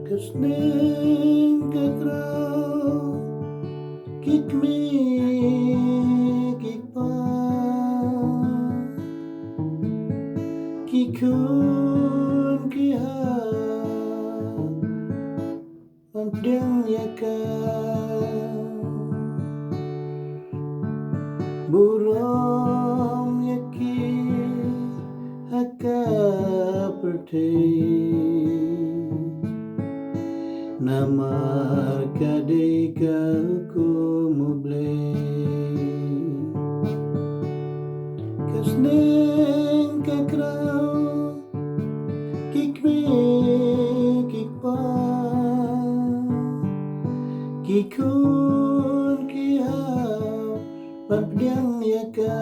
Kusning kegrau kikmi kikpa kikun kiha pandang yaka burung yaki haka perti namar kadika ku muble kasning kakrau kikme kikpa kikun kiau pampiang yaka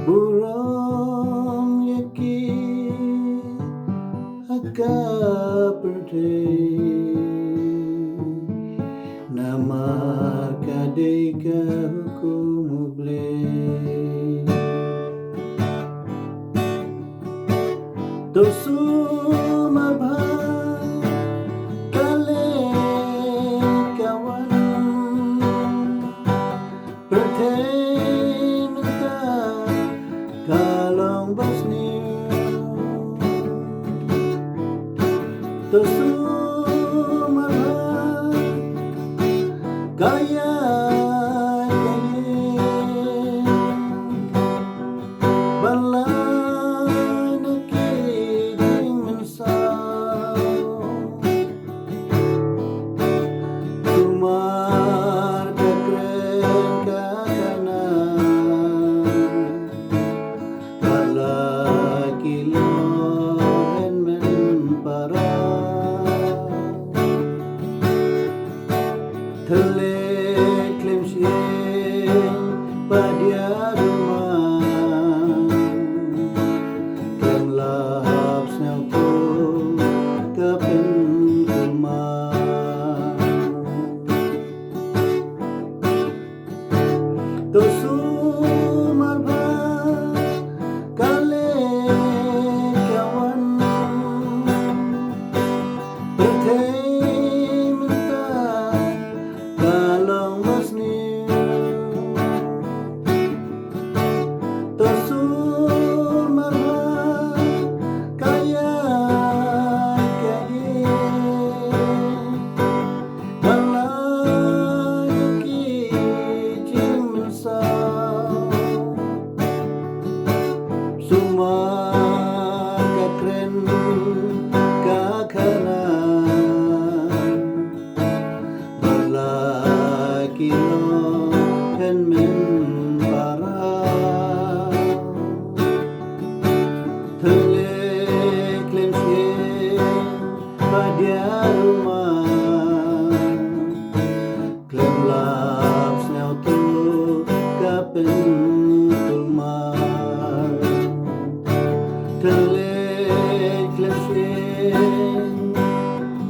burung yaki haka perti namar kadika hukum muble dosu mabha kale kawan perti minta kalong basni dosu mabha kaya klaim siang pada rumah klaim lap snel tu kapin rumah dosu marba kale kawan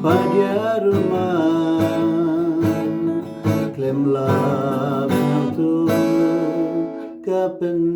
pada rumah klaim lap tu kapan